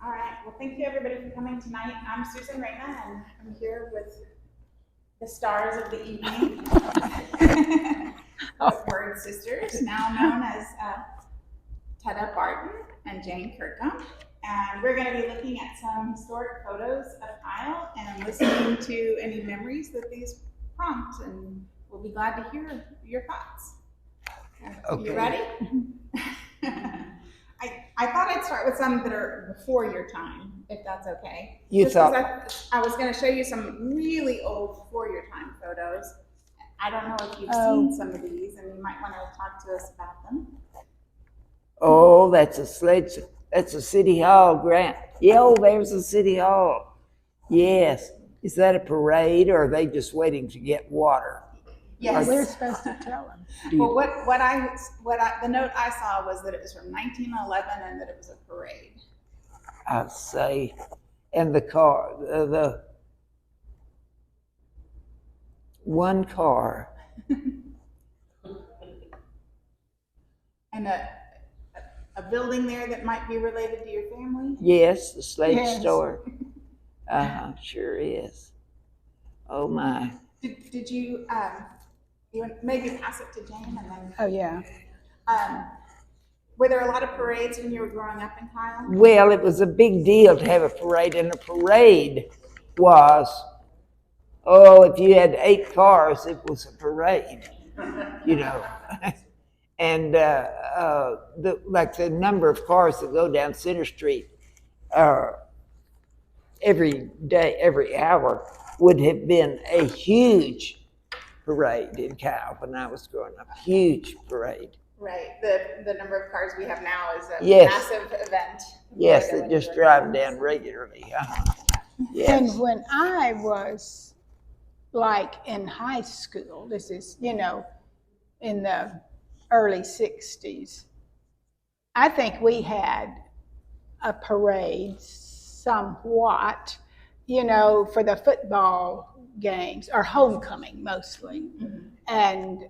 All right, well, thank you everybody for coming tonight. I'm Susan Reyna, and I'm here with the stars of the evening, the Word Sisters, now known as Tutta Barton and Jane Kirkham. And we're going to be looking at some historic photos of Kyle and listening to any memories that these prompt, and we'll be glad to hear your thoughts. Okay. You ready? I thought I'd start with some that are before your time, if that's okay. You thought? I was going to show you some really old before your time photos. I don't know if you've seen some of these, and you might want to talk to us about them. Oh, that's a city hall, Grant. Yeah, oh, there's a city hall. Yes. Is that a parade, or are they just waiting to get water? Yes. We're supposed to tell them. Well, the note I saw was that it was from 1911 and that it was a parade. I'd say, and the car, the one car. And a building there that might be related to your family? Yes, the slave store. Sure is. Oh my. Did you maybe pass it to Jane and then? Oh yeah. Were there a lot of parades when you were growing up in Kyle? Well, it was a big deal to have a parade, and a parade was, if you had 8 cars, it was a parade, you know. And the number of cars that go down Center Street every day, every hour, would have been a huge parade in Kyle when I was growing up. Huge parade. Right. The number of cars we have now is a massive event. Yes, that just drive down regularly. Yes. And when I was like in high school, this is, in the early 60s, I think we had a parade somewhat, for the football games, or homecoming mostly. Mm-hmm. And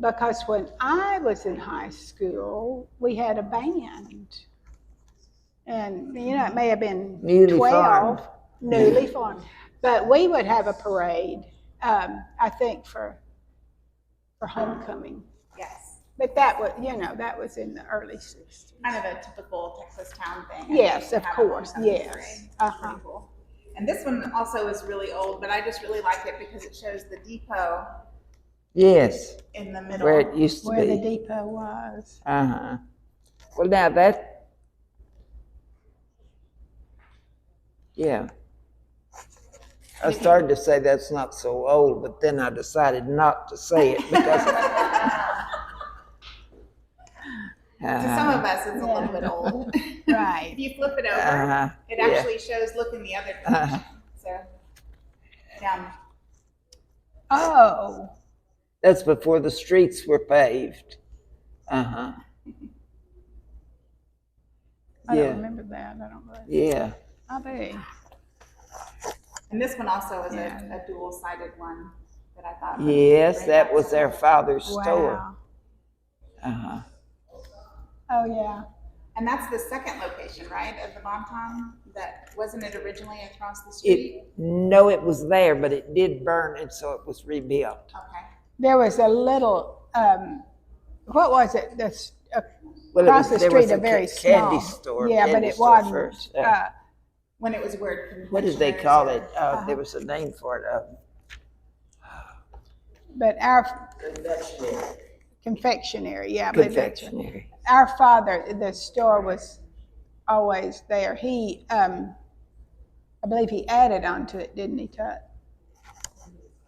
because when I was in high school, we had a band. And, it may have been newly formed. But we would have a parade, I think, for homecoming. Yes. But that was, that was in the early 60s. Kind of a typical Texas town thing. Yes, of course. Yes. Pretty cool. And this one also is really old, but I just really like it because it shows the depot. Yes. In the middle. Where it used to be. Where the depot was. Well, now that. Yeah. I started to say that's not so old, but then I decided not to say it because. To some of us, it's a little bit old. Right. If you flip it over, it actually shows look in the other direction. So, Oh. That's before the streets were paved. I don't remember that. I don't know. Yeah. I do. And this one also is a dual-sided one that I thought. Yes, that was their father's store. Oh, yeah. And that's the second location, right, of the Bonton? That wasn't it originally across the street? No, it was there, but it did burn, and so it was rebuilt. Okay. There was a little, what was it? Across the street, a very small candy store. Yeah, but it wasn't. First. When it was where. What did they call it? There was a name for it. But our confectionery, yeah. Confectionery. Our father, the store was always there. He, I believe he added on to it, didn't he, Tut?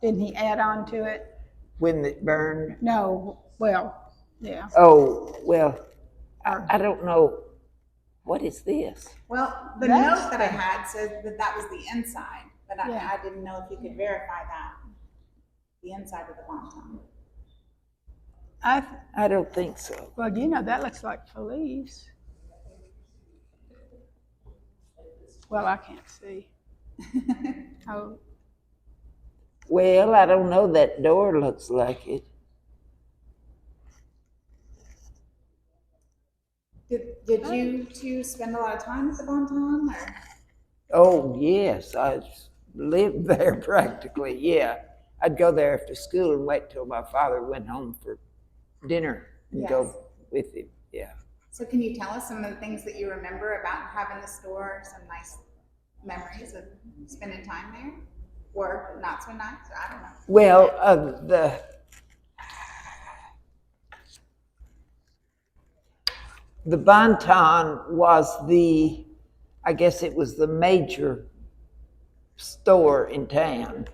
Didn't he add on to it? When it burned? No, well, yeah. Oh, well, I don't know. What is this? Well, the note that I had said that was the inside, but I didn't know if you could verify that. The inside of the Bonton. I don't think so. Well, that looks like Felice. Well, I can't see. Oh. Well, I don't know. That door looks like it. Did you two spend a lot of time at the Bonton? Or? Oh, yes, I lived there practically, yeah. I'd go there after school and wait till my father went home for dinner and go with him, yeah. So can you tell us some of the things that you remember about having the store, some nice memories of spending time there? Or not so nice, I don't know. Well, the Bonton was I guess it was the major store in town.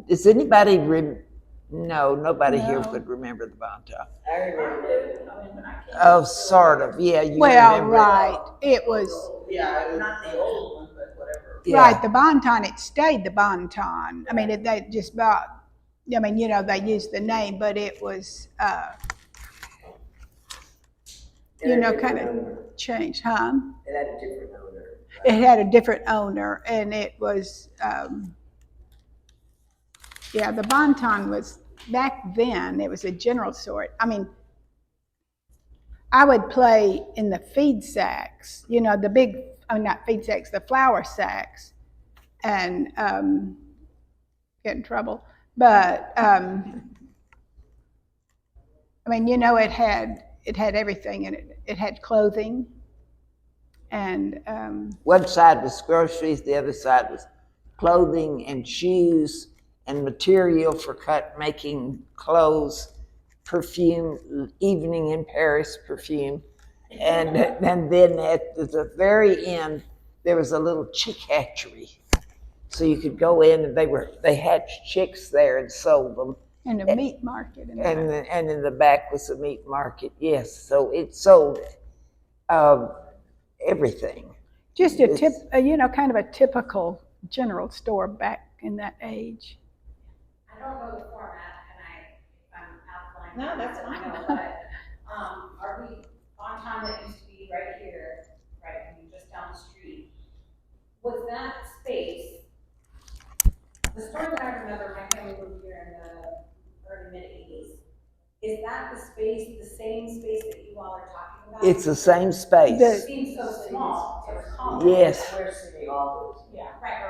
Does anybody no, nobody here No. could remember the Bonton. I remember it. Oh, sort of, yeah, you Well, remember right, it was, Yeah, it was not the old one, but whatever. it. Yeah. right, the Bonton, it stayed the Bonton. I mean, they just about, I mean, they used the name, but it was, kind of changed, huh? It had a different owner. It had a different owner, and it was, the Bonton was, back then, it was a general store. I mean, I would play in the feed sacks, the big, not feed sacks, the flour sacks, and get in trouble. But, I mean, it had everything in it. It had clothing, and One side was groceries, the other side was clothing and shoes and material for making clothes, perfume, Evening in Paris perfume. And then at the very end, there was a little chick hatchery. So you could go in and they hatched chicks there and sold them. and a meat market. And in the back was a meat market, yes. So it sold everything. Just kind of a typical general store back in that age. I don't know the format, and I'm outlining. No, that's fine. I know, but are we on time? That used to be right here, right? I mean, just down the street. Was that space? The store that I remember, my family moved here in the early mid-80s. Is that the space, the same space that you all are talking about? It's the same space. It seems so small to recall. Yes. Where City Hall is. Yeah, right.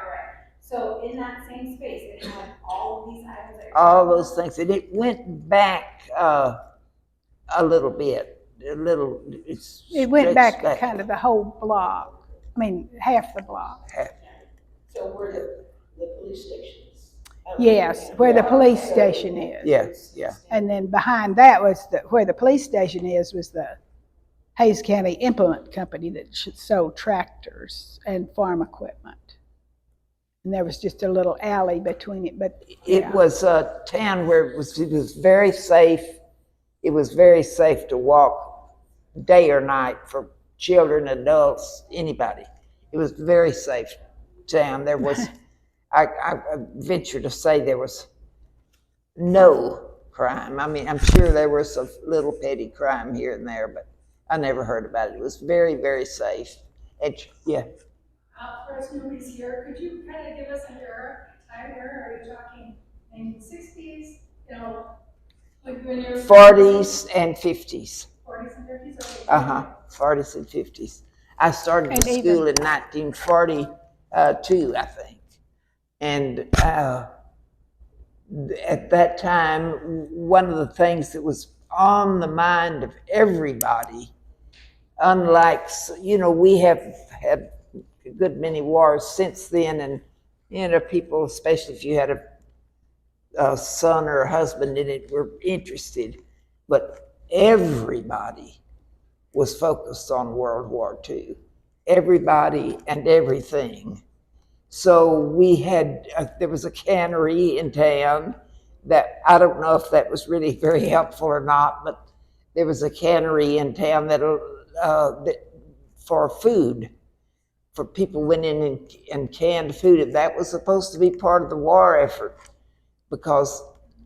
So in that same space, it had all of these items. That All those things. And it went back a little bit. It went back kind of the whole block. I mean, half the block. So where the police station is. Yes, where the police station is. Yes, yeah. And then behind that was where the police station was the Hayes County Implement Company that sold tractors and farm equipment. And there was just a little alley between it, but It was a town where it was very safe. It was very safe to walk day or night for children, adults, anybody. It was a very safe town. There was, I venture to say there was no crime. I mean, I'm sure there was some little petty crime here and there, but I never heard about it. It was very, very safe. Yeah. First, nobody's here. Could you kind of give us an era, time era? Are you talking 1960s? Like when you're 40s and 50s. 40s and 50s? Okay. 40s and 50s. I started And school in 1942, I think. And at that time, one of the things that was on the mind of everybody, unlike, we have had a good many wars since then, and people, especially if you had a son or a husband in it, were interested, but everybody was focused on World War II. Everybody and everything. So we had, there was a cannery in town that, I don't know if that was really very helpful or not, but there was a cannery in town that for food, for people went in and canned food, and that was supposed to be part of the war effort because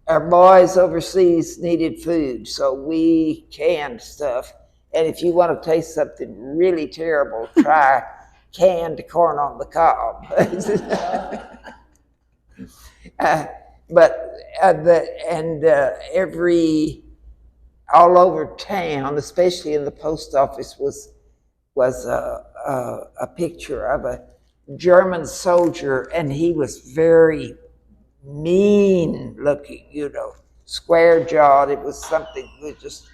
our boys overseas needed food, so we canned stuff. And if you want to taste something really terrible, try canned corn on the cob. all over town, especially in the post office, was a picture of a German soldier, and he was very mean looking, you know, square jawed. It was something that just,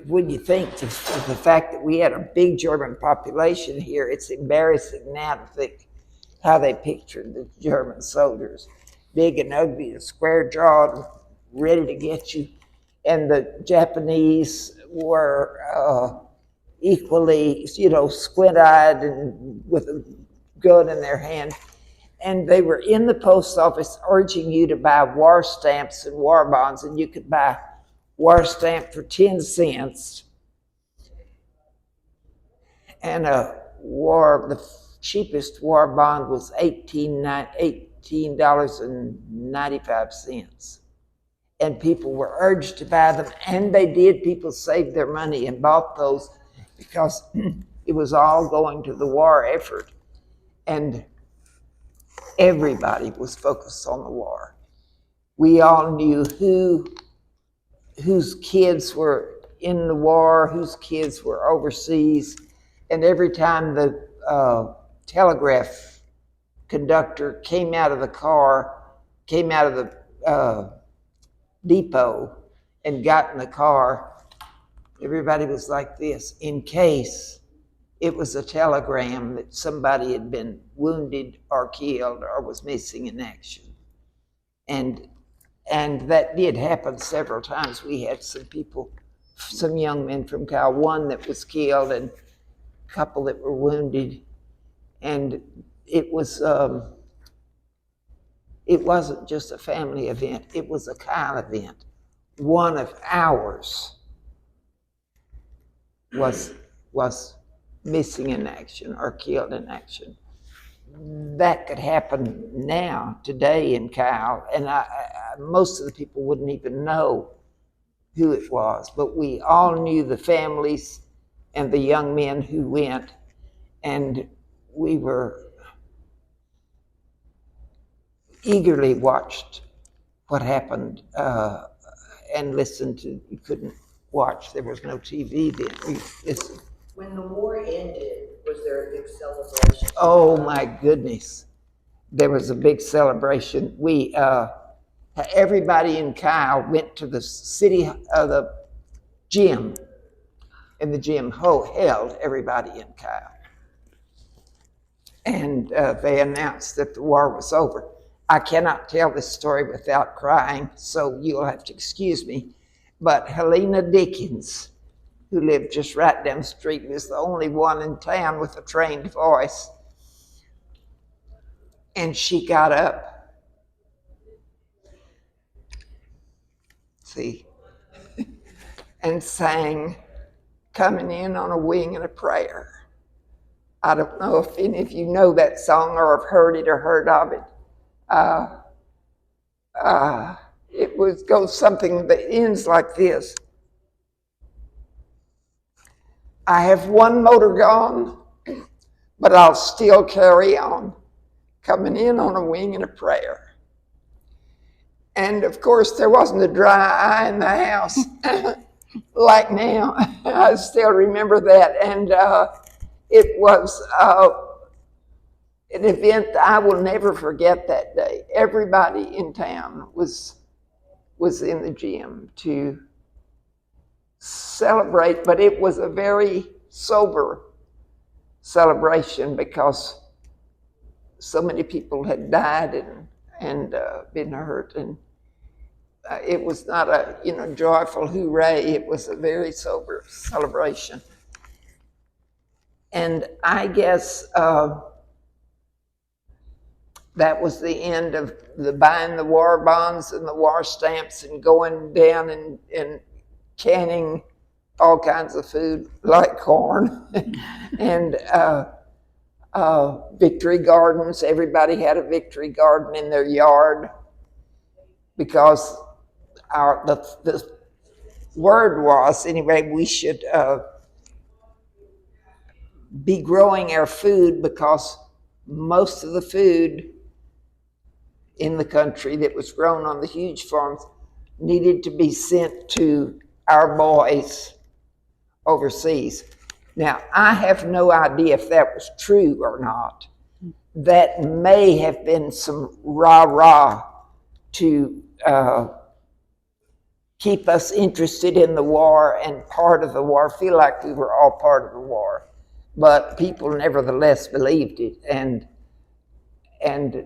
when you think of the fact that we had a big German population here, it's embarrassing now to think how they pictured the German soldiers. Big and ugly and square jawed, ready to get you. And the Japanese were equally, you know, squint-eyed and with a gun in their hand. And they were in the post office urging you to buy war stamps and war bonds, and you could buy war stamp for 10 cents. And the cheapest war bond was $18.95. And people were urged to buy them, and they did. People saved their money and bought those because it was all going to the war effort. And everybody was focused on the war. We all knew whose kids were in the war, whose kids were overseas. And every time the telegraph conductor came out of the depot and got in the car, everybody was like this, in case it was a telegram that somebody had been wounded or killed or was missing in action. And that did happen several times. We had some young men from Cal, one that was killed and a couple that were wounded. And it wasn't just a family event, it was a Kyle event. One of ours was missing in action or killed in action. That could happen now, today in Kyle, and most of the people wouldn't even know who it was, but we all knew the families and the young men who went, and we were eagerly watched what happened and listened to. You couldn't watch, there was no TV then. We listened. When the war ended, was there a big celebration? Oh my goodness. There was a big celebration. Everybody in Kyle went to the the gym, and the gym held everybody in Kyle. And they announced that the war was over. I cannot tell this story without crying, so you'll have to excuse me. But Helena Dickens, who lived just right down the street, was the only one in town with a trained voice. And she got up, and sang "Coming In on a Wing and a Prayer." I don't know if any of you know that song or have heard it or heard of it. It goes something that ends like this. I have one motor gone, but I'll still carry on, coming in on a wing and a prayer. And of course, there wasn't a dry eye in the house like now. I still remember that. And it was an event that I will never forget that day. Everybody in town was in the gym to celebrate, but it was a very sober celebration because so many people had died and been hurt, and it was not a joyful hooray. It was a very sober celebration, and I guess that was the end of the buying the war bonds and the war stamps and going down and canning all kinds of food like corn and victory gardens. Everybody had a victory garden in their yard because the word was, anyway, we should be growing our food because most of the food in the country that was grown on the huge farms needed to be sent to our boys overseas. Now, I have no idea if that was true or not. That may have been some rah-rah to keep us interested in the war and part of the war, feel like we were all part of the war. But people nevertheless believed it, and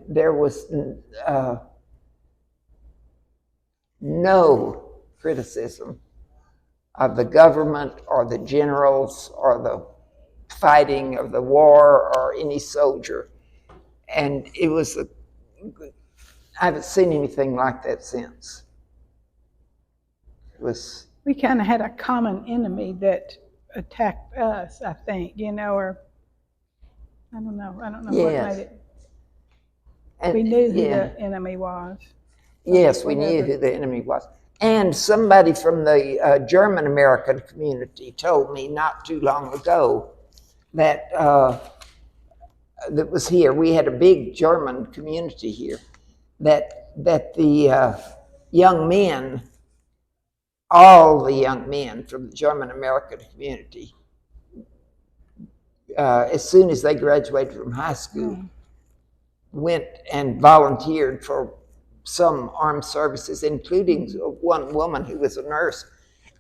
there was no criticism of the government or the generals or the fighting of the war or any soldier. And it was, I haven't seen anything like that since. It was. We kind of had a common enemy that attacked us, I think, or I don't know Yes. what made it. And, We knew who the enemy was. Yes, we knew who the enemy was. And somebody from the German American community told me not too long ago that that was here. We had a big German community here. That the young men, all the young men from the German American community, as soon as they graduated from high school, went and volunteered for some armed services, including one woman who was a nurse.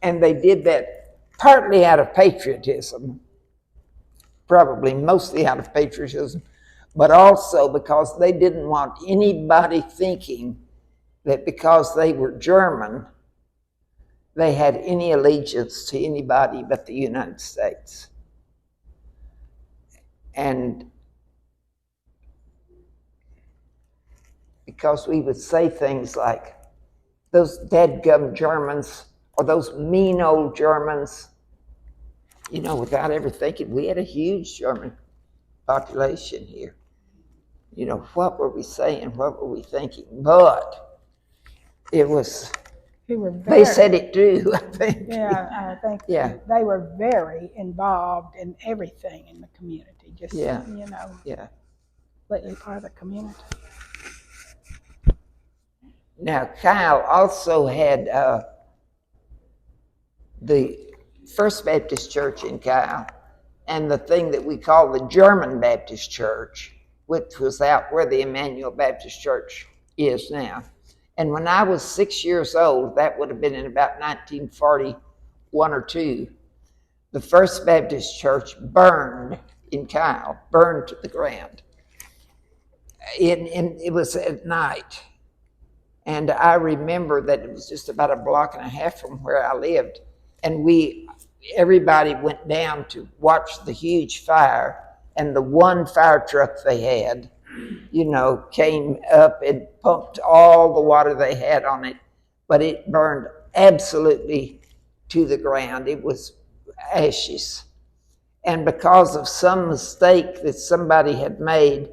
And they did that partly out of patriotism, probably mostly out of patriotism, but also because they didn't want anybody thinking that because they were German, they had any allegiance to anybody but the United States. And because we would say things like, those dadgum Germans, or those mean old Germans, without ever thinking, we had a huge German population here. What were we saying? What were we thinking? But it was, they said it too, I think. Yeah, I think Yeah. they were very involved in everything in the community, just, Yeah. completely part of the community. Now, Kyle also had the First Baptist Church in Kyle and the thing that we call the German Baptist Church, which was out where the Emmanuel Baptist Church is now. And when I was 6 years old, that would have been in about 1941 or 2, the First Baptist Church burned in Kyle, burned to the ground. It was at night. And I remember that it was just about a block and a half from where I lived. And everybody went down to watch the huge fire. And the one fire truck they had, came up and pumped all the water they had on it. But it burned absolutely to the ground. It was ashes. And because of some mistake that somebody had made,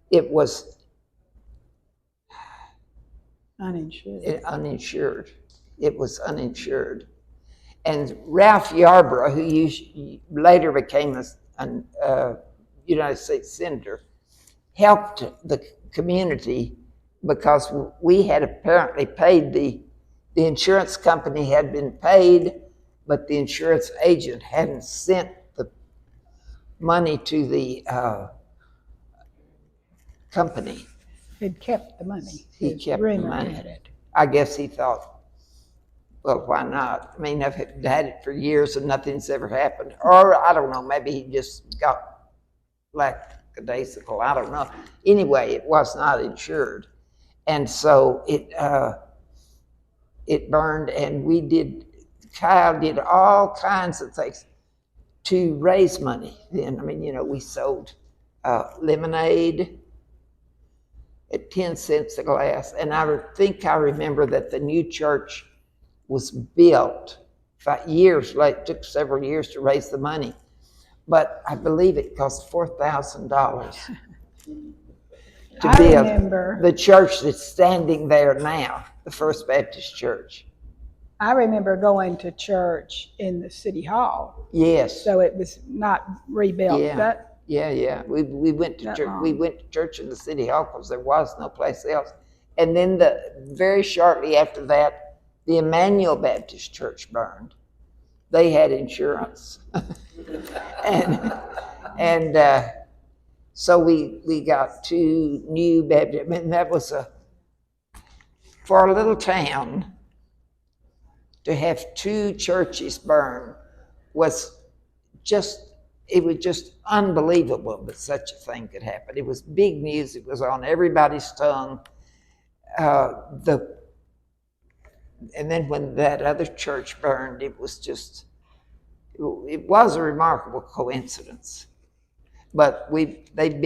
it was uninsured. It was uninsured. And Ralph Yarborough, who later became a United States Senator, helped the community because we had apparently paid the insurance company had been paid, but the insurance agent hadn't sent the money to the company. He'd kept the money. He kept the money. I guess he thought, well, why not? I mean, I've had it for years and nothing's ever happened. Or I don't know, maybe he just got lackadaisical. I don't know. Anyway, it was not insured. And so it burned, and Kyle did all kinds of things to raise money then. I mean, we sold lemonade at 10 cents a glass. And I think I remember that the new church was built 5 years late. It took several years to raise the money. But I believe it cost $4,000 to build the church that's standing there now, the First Baptist Church. I remember going to church in the city hall. Yes. So it was not rebuilt. Yeah. We went to church. We went to church in the city hall because there was no place else. And then very shortly after that, the Emmanuel Baptist Church burned. They had insurance. and so we got 2 new Baptist, and that was for a little town to have 2 churches burn was just unbelievable that such a thing could happen. It was big news. It was on everybody's tongue. And then when that other church burned, it was a remarkable coincidence. But they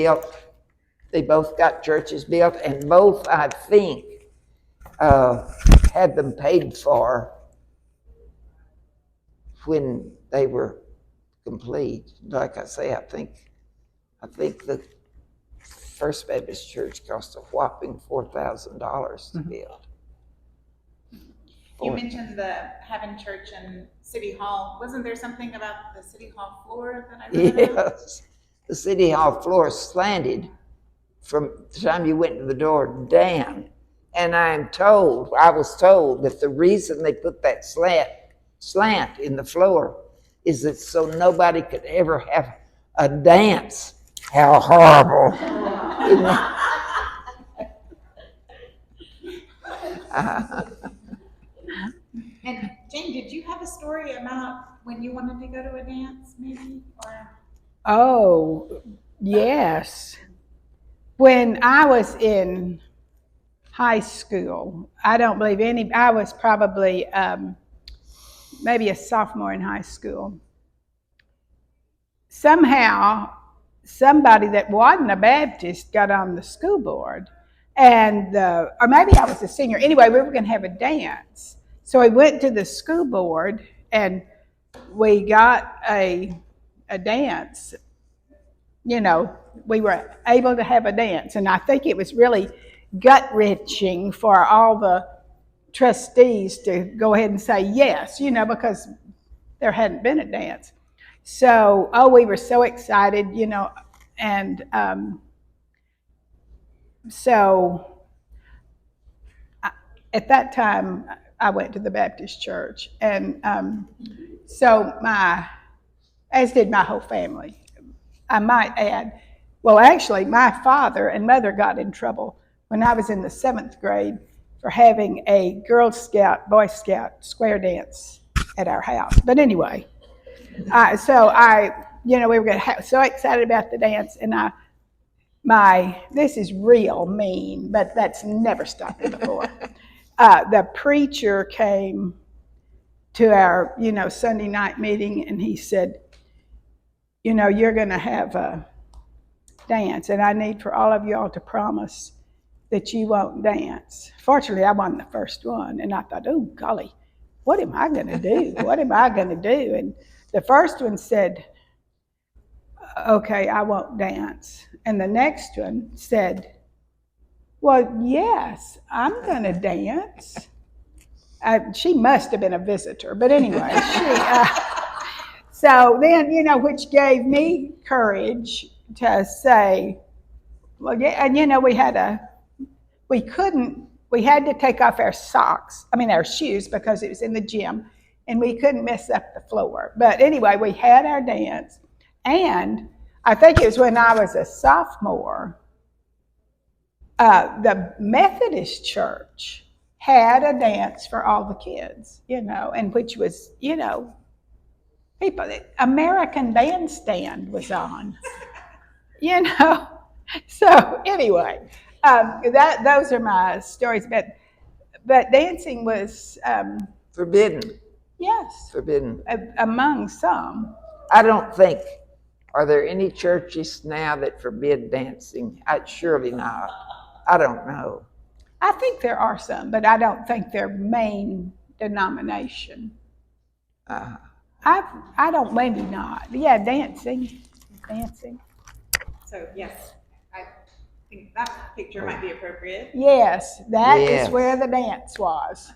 both got churches built, and both, I think, had them paid for when they were complete. Like I say, I think the First Baptist Church cost a whopping $4,000 to build. You mentioned having church in City Hall. Wasn't there something about the City Hall floor that I read about? Yes, the City Hall floor slanted from the time you went to the door down. And I was told that the reason they put that slant in the floor is that so nobody could ever have a dance. How horrible. Isn't it? And Jane, did you have a story about when you wanted to go to a dance, maybe? Or Oh, yes. When I was in high school, I was probably maybe a sophomore in high school. Somehow, somebody that wasn't a Baptist got on the school board, or maybe I was a senior. Anyway, we were going to have a dance. So we went to the school board and we got a dance. You know, we were able to have a dance. And I think it was really gut-wrenching for all the trustees to go ahead and say yes, because there hadn't been a dance. So, we were so excited, and so at that time, I went to the Baptist church, and so as did my whole family. I might add, well, actually, my father and mother got in trouble when I was in the 7th grade for having a Girl Scout, Boy Scout square dance at our house. But anyway, we were so excited about the dance, and this is real mean, but that's never stopped me before. The preacher came to our, Sunday night meeting, and he said, you're going to have a dance, and I need for all of y'all to promise that you won't dance. Fortunately, I wasn't the first one, and I thought, oh, golly, what am I going to do? What am I going to do? And the first one said, okay, I won't dance. And the next one said, well, yes, I'm going to dance. She must have been a visitor, but anyway, so then, which gave me courage to say, well, yeah, and we had to take off our shoes because it was in the gym, and we couldn't mess up the floor. But anyway, we had our dance, and I think it was when I was a sophomore, the Methodist church had a dance for all the kids, and which was, American Bandstand was on, So anyway, those are my stories. But dancing was Forbidden. Yes, Forbidden. Among some. I don't think. Are there any churches now that forbid dancing? Surely not. I don't know. I think there are some, but I don't think they're main denomination. I don't, maybe not. Yeah, dancing. so, yes, I think that picture might be appropriate. Yes, that Yes. is where the dance was.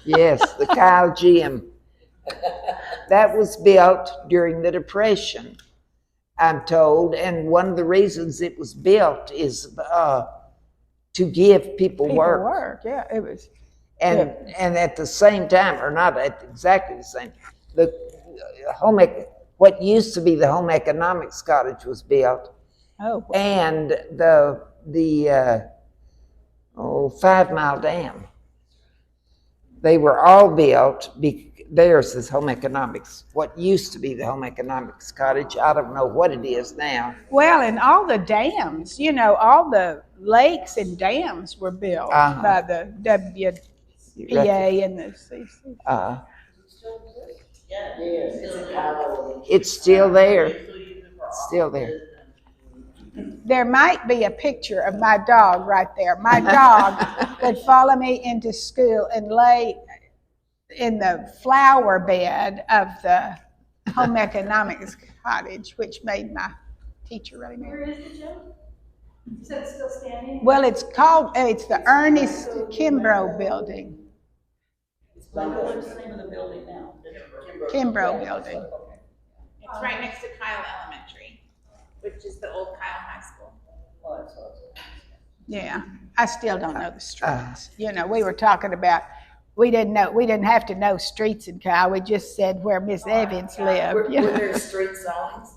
Yes, the Kyle Gym. That was built during the Depression, I'm told, and one of the reasons it was built is to give people work. Yeah, it was. And at the same time, or not at exactly the same, the what used to be the home economics cottage was built, Oh, and the 5 Mile Dam. They were all built. Theirs is home economics. What used to be the home economics cottage, I don't know what it is now. well, and all the dams, you know, all the lakes and dams were built by the WPA and the CC. It's still there. Still there. There might be a picture of my dog right there. My dog would follow me into school and lay in the flower bed of the home economics cottage, which made my teacher really mad. Where is the gym? You said it's still standing? Well, it's the Ernest Kimbrough Building. What's the name of the building now? Kimbrough Building. It's right next to Kyle Elementary, which is the old Kyle High School. Oh, that's awesome. Yeah, I still don't know the streets. You know, we were talking about, we didn't have to know streets in Kyle. We just said where Miss Evans lived. Were You know? there street signs?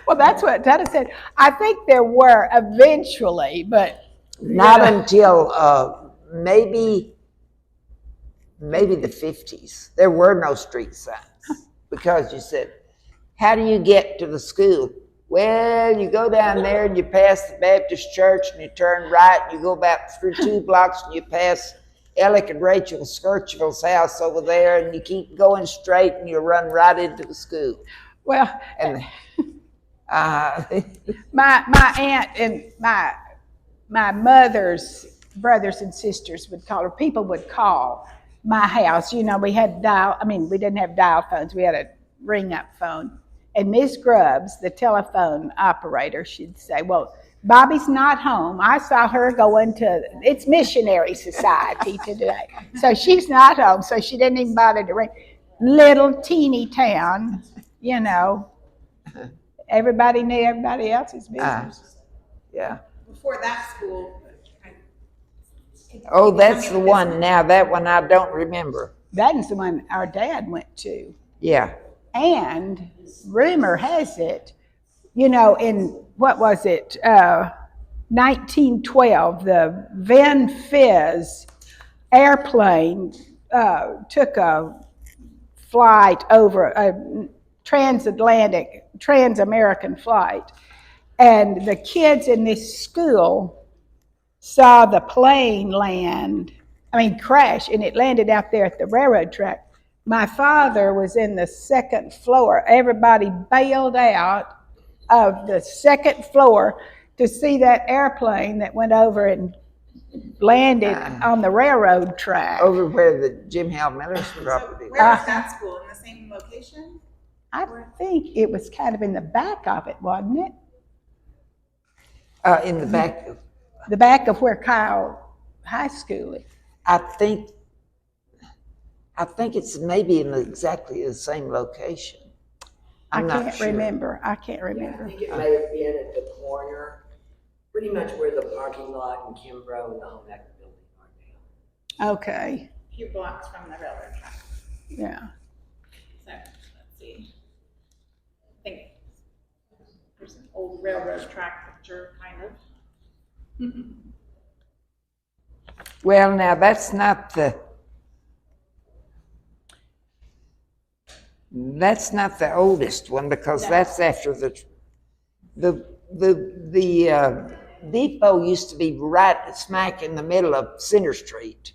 Well, that's what Tutta said. I think there were eventually, but Not until maybe the 50s. There were no street signs because you said, how do you get to the school? Well, you go down there and you pass the Baptist church and you turn right and you go back through 2 blocks and you pass Alec and Rachel Skirchville's house over there and you keep going straight and you run right into the school. well, And my aunt and my mother's brothers and sisters would call, or people would call my house. You know, we didn't have dial phones. We had a ring-up phone. And Miss Grubbs, the telephone operator, she'd say, well, Bobby's not home. I saw her going to, it's Missionary Society today. So she's not home, so she didn't even bother to ring. Little teeny town, you know. Everybody knew everybody else's business. yeah. Before that school. Oh, that's the one now. That one I don't remember. That's the one our dad went to. Yeah. And rumor has it, you know, in, what was it, 1912, the Van Fizz airplane took a flight over, a trans-American flight. And the kids in this school saw the plane crash, and it landed out there at the railroad track. My father was in the 2nd floor. Everybody bailed out of the 2nd floor to see that airplane that went over and landed on the railroad track. Over where the Jim Hal Miller's property. So where was that school? In the same location? I think it was kind of in the back of it, wasn't it? In the back. The back of where Kyle High School is. I think it's maybe in exactly the same location. I I'm not can't sure. remember. I think it may have been at the corner, pretty much where the parking lot and Kimbrough and the home ec building are now. Okay, A few blocks from the railroad track. yeah. So, let's see. I think there's an old railroad track picture, kind of. Well, now that's not the oldest one because that's after the depot used to be right smack in the middle of Center Street.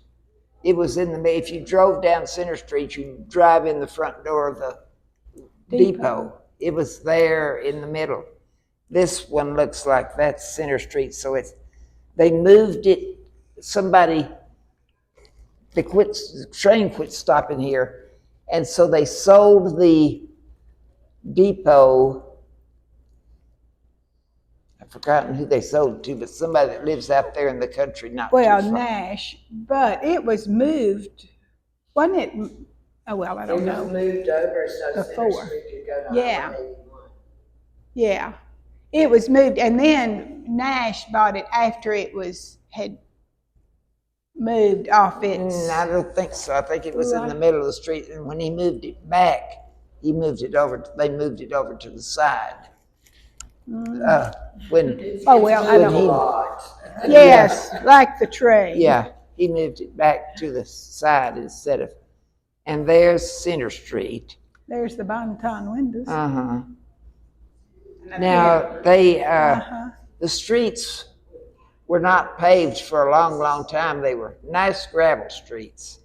It was if you drove down Center Street, you drive in the front door of the depot. It was there in the middle. This one looks like that's Center Street, so they moved it. The train quit stopping here, and so they sold the depot. I've forgotten who they sold it to, but somebody that lives out there in the country, not Well, too far. Nash, but it was moved, wasn't it? Oh, well, I don't It know. was moved over so Before. Center Street could go to Yeah. Highway 81. Yeah, it was moved, and then Nash bought it after it had moved off its. I don't think so. I think it was in the middle of the street, and when he moved it back, they moved it over to the side. When Oh, well, I when don't. he, Yes, like the tree. yeah, he moved it back to the side instead of, and there's Center Street. There's the Bonton windows. Uh-huh. Now, the streets were not paved for a long, long time. They were nice gravel streets.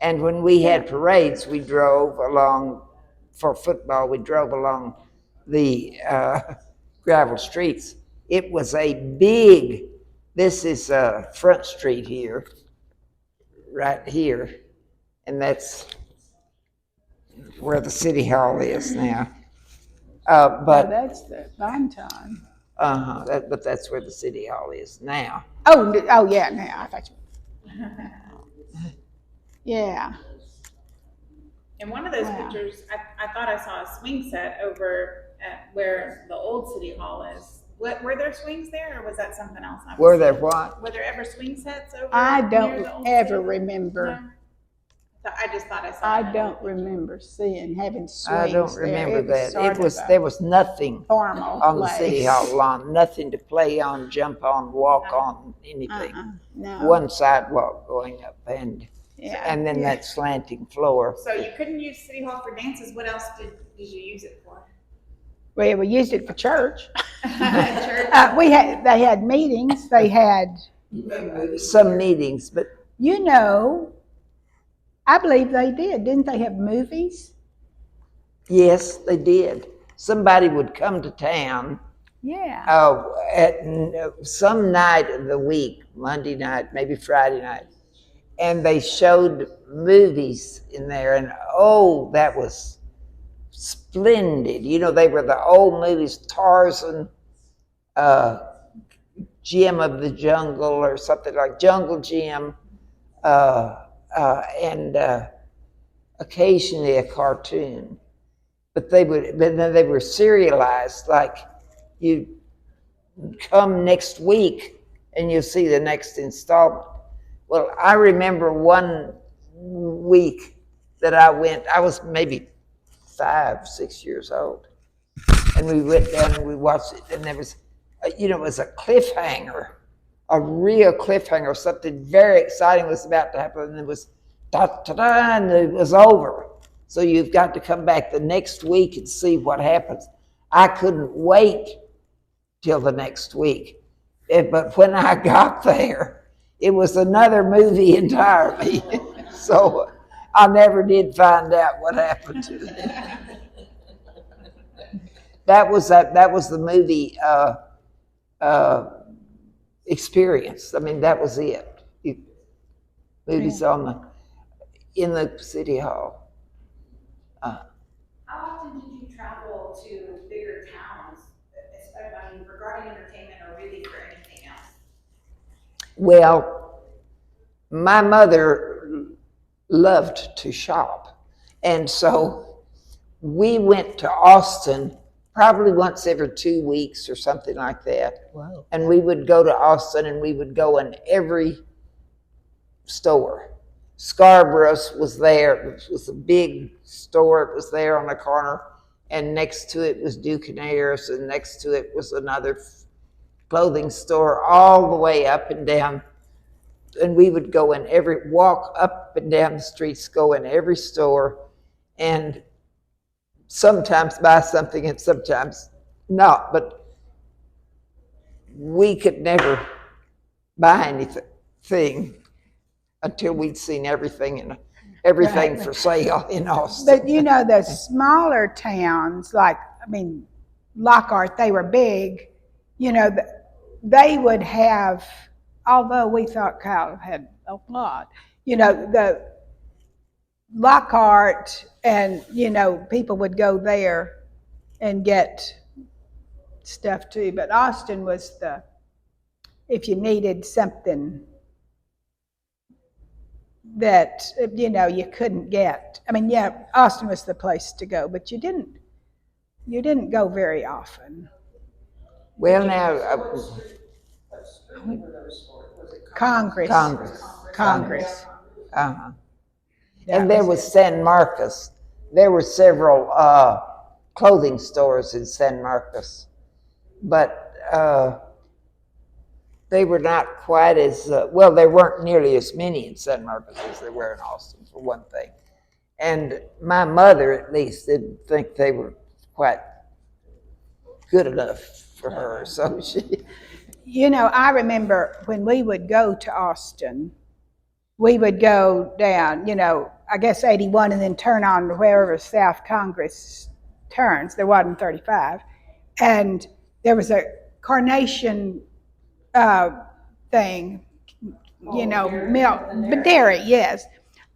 And when we had parades, we drove along, for football, we drove along the gravel streets. It was a big, this is Front Street here, right here, and that's where the city hall is now. But that's the Bonton. but that's where the city hall is now. Oh yeah, now I thought you. Yeah. In one of those Wow. pictures, I thought I saw a swing set over at where the old city hall is. Were there swings there, or was that something else? Were there what? Were there ever swing sets over? I near don't the old ever city hall? remember. No? I just thought I saw. I that. don't remember having swings I don't there. remember that. Sort of There was nothing formal on the place. city hall lawn, nothing to play on, jump on, walk on, anything. No. One sidewalk going up and then that slanting floor. So you couldn't use city hall for dances. What else did you use it for? Well, we used it for church. Church. They had meetings. They had, Some meetings, but I believe they did. Didn't they have movies? yes, they did. Somebody would come to town Yeah. at some night of the week, Monday night, maybe Friday night, and they showed movies in there, and that was splendid. They were the old movies, Tarzan, Jim of the Jungle, or something like Jungle Jim, and occasionally a cartoon. But then they were serialized, like you come next week and you'll see the next installment. Well, I remember one week that I was maybe 5, 6 years old, and we went down and we watched it, and there was, it was a cliffhanger, a real cliffhanger. Something very exciting was about to happen, and it was da-da-da, and it was over. So you've got to come back the next week and see what happens. I couldn't wait till the next week. But when I got there, it was another movie entirely. So I never did find out what happened to it. That was the movie experience. I mean, that was it. Movies in the city hall. How often did you travel to bigger towns, especially regarding entertainment or really for anything else? Well, my mother loved to shop, and so we went to Austin probably once every 2 weeks or something like that. Wow. And we would go to Austin, and we would go in every store. Scarborough's was there. It was a big store. It was there on the corner, and next to it was Duke and Ayers, and next to it was another clothing store, all the way up and down. And we would go in walk up and down the streets, go in every store, and sometimes buy something and sometimes not. But we could never buy anything until we'd seen everything Right. for sale in Austin. But the smaller towns, Lockhart, they were big. They would have, although we thought Kyle had a lot, the Lockhart and, people would go there and get stuff too. But Austin was if you needed something that, you couldn't get. Austin was the place to go, but you didn't go very often. Well, now, What street were those for? Was it Congress. Congress. Uh-huh. That And there was was San Marcos. There were several clothing stores in San Marcos, but they were not quite as well. There weren't nearly as many in San Marcos as there were in Austin, for one thing. And my mother, at least, didn't think they were quite good enough for her. So she, You know, I remember when we would go to Austin, we would go down, I guess 81 and then turn on to wherever South Congress turns. There wasn't 35. And there was a carnation thing, milk, but dairy, yes.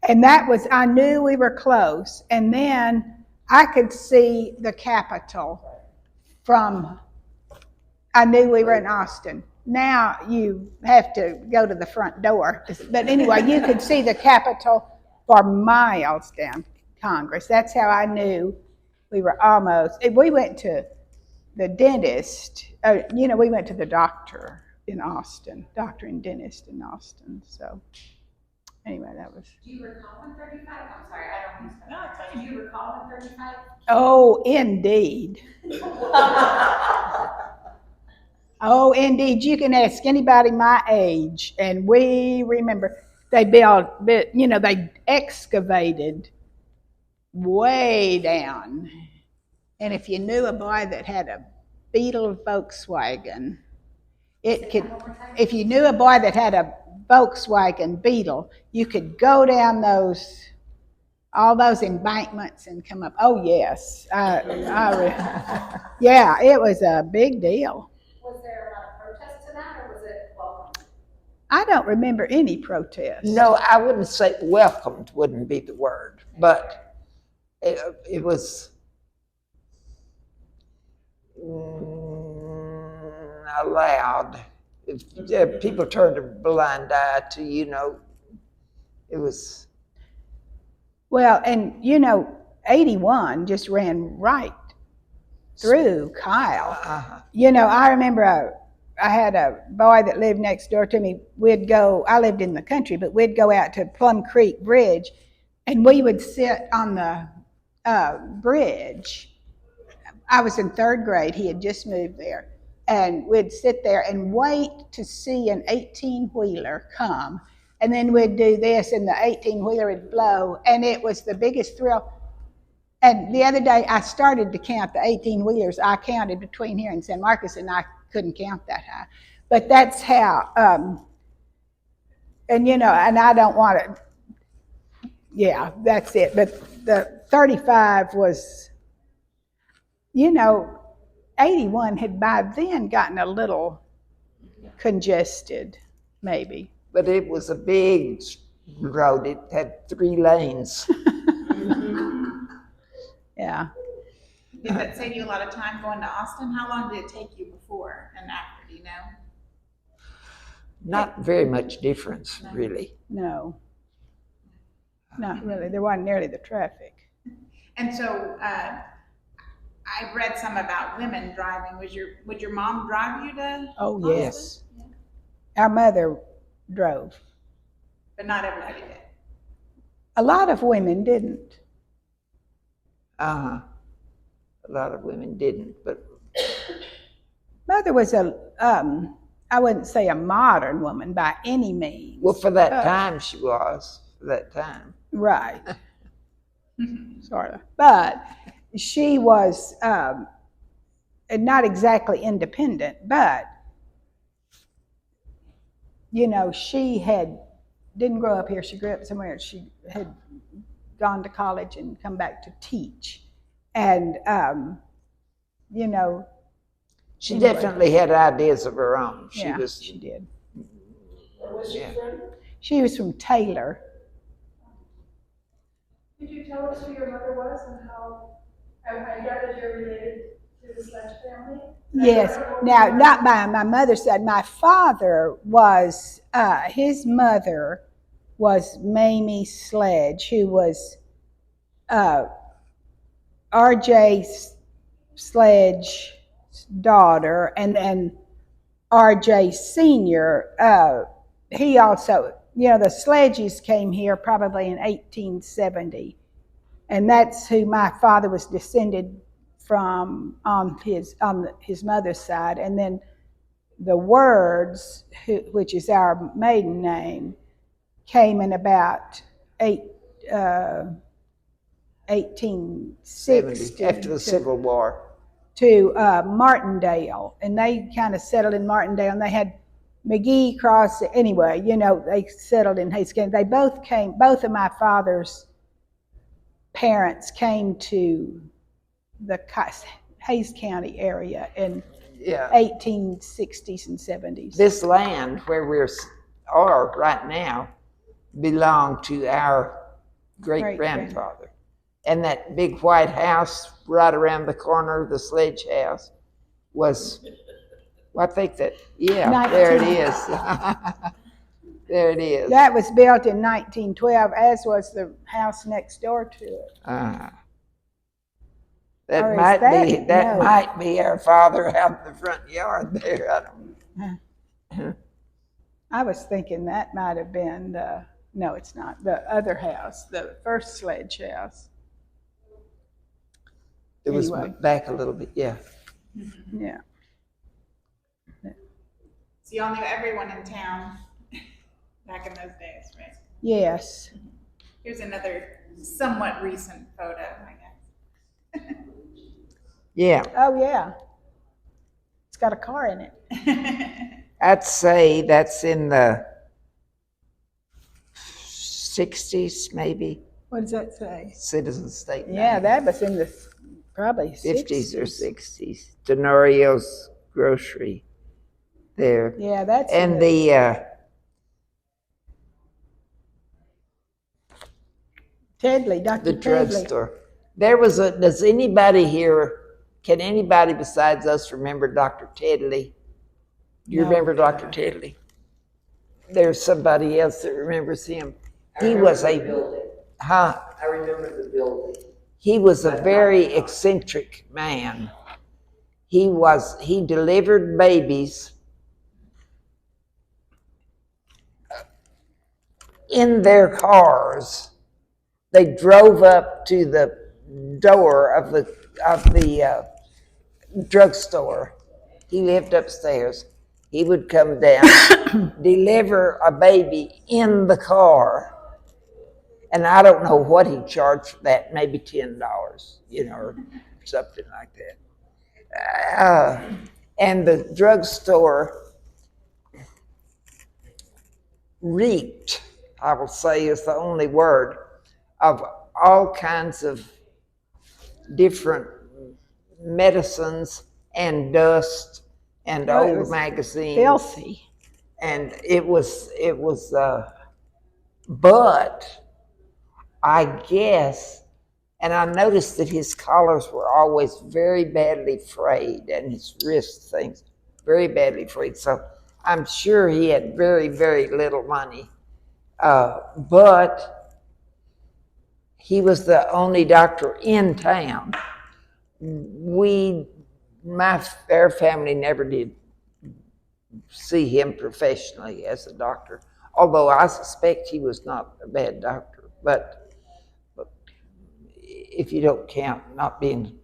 And that was, I knew we were close. And then I could see the Capitol from, I knew we were in Austin. Now you have to go to the front door. But anyway, you could see the Capitol for miles down Congress. That's how I knew we were almost. We went to the dentist. We went to the doctor in Austin, doctor and dentist in Austin. So anyway, that was. Do you recall in 35? I'm sorry, I don't mean to. No, it's fine. Do you recall in 35? Oh, indeed. Oh, indeed. You can ask anybody my age, and we remember they they excavated way down. And if you knew a boy that had a Beetle Volkswagen, if you knew a boy that had a Volkswagen Beetle, you could go down all those embankments and come up. Oh, yes. Yeah, it was a big deal. Was there a lot of protest to that, or was it welcome? I don't remember any protest. no, I wouldn't say welcomed wouldn't be the word, but it was allowed. If people turned a blind eye to, it was. Well, and 81 just ran right through Kyle. Uh-huh. I remember I had a boy that lived next door to me. I lived in the country, but we'd go out to Plum Creek Bridge, and we would sit on the bridge. I was in third grade. He had just moved there. And we'd sit there and wait to see an 18-wheeler come. And then we'd do this, and the 18-wheeler would blow, and it was the biggest thrill. And the other day, I started to count the 18-wheelers. I counted between here and San Marcos, and I couldn't count that high. But that's how, and I don't want to, yeah, that's it. But the 35 was, 81 had by then gotten a little congested, maybe. But it was a big road. It had 3 lanes. Yeah. Did that save you a lot of time going to Austin? How long did it take you before and after, do you know? Not very much difference, really. No. Not really. There wasn't nearly the traffic. And so I read some about women driving. Would your mom drive you to Oh, Austin? yes. Our mother drove. But not everybody did. A lot of women didn't. A lot of women didn't, but Mother was I wouldn't say a modern woman by any means. well, for that time she was. For that time, Right. Sort of. But she was not exactly independent, but she didn't grow up here. She grew up somewhere. She had gone to college and come back to teach. And, she anyway. definitely had ideas of her own. She did. Where was she from? She was from Taylor. Could you tell us who your mother was and how, I gather you're related to the Sledge family? Yes. Now, not by my mother's side. My father was, his mother was Mamie Sledge, who was R.J. Sledge's daughter, and then R.J. Sr. he also, the Sledges came here probably in 1870. And that's who my father was descended from on his mother's side. And then the Words, which is our maiden name, came in about 1860 after the Civil War. to Martindale, and they kind of settled in Martindale, and they had McGee Cross. Anyway, they settled in Hays County. They both of my father's parents came to the Hays County area in 1860s and 70s. This land where we are right now belonged to our great-grandfather. And that big white house right around the corner, the Sledge house, was, I think that, there it is. There it is. That was built in 1912, as was the house next door to it. That might be our father out in the front yard there. I don't. I was thinking that might have been no, it's not, the other house, the first Sledge house. It was back a little bit, yeah. Yeah. So y'all knew everyone in town back in those days, right? Yes. Here's another somewhat recent photo, I guess. Yeah. Oh, yeah. It's got a car in it. I'd say that's in the 60s, maybe. What does that say? Citizen Statement. Yeah, that was in the probably 50s or 60s. Denorio's Grocery there. Yeah, that's and in the Tedley, Dr. the Tedley. drugstore. There was does anybody here, can anybody besides us remember Dr. Tedley? Do you remember Dr. Tedley? There's somebody else that remembers him. He was I remember the building. He was a very eccentric man. He delivered babies in their cars. They drove up to the door of the drugstore. He lived upstairs. He would come down, deliver a baby in the car. And I don't know what he charged for that, maybe $10, or something like that. And the drugstore reeked, I will say is the only word, of all kinds of different medicines and dust and old magazines. Filthy. And it was, but I guess, and I noticed that his collars were always very badly frayed and his wrist things very badly frayed. So I'm sure he had very, very little money. But he was the only doctor in town. Our family never did see him professionally as a doctor, although I suspect he was not a bad doctor. But if you don't count not being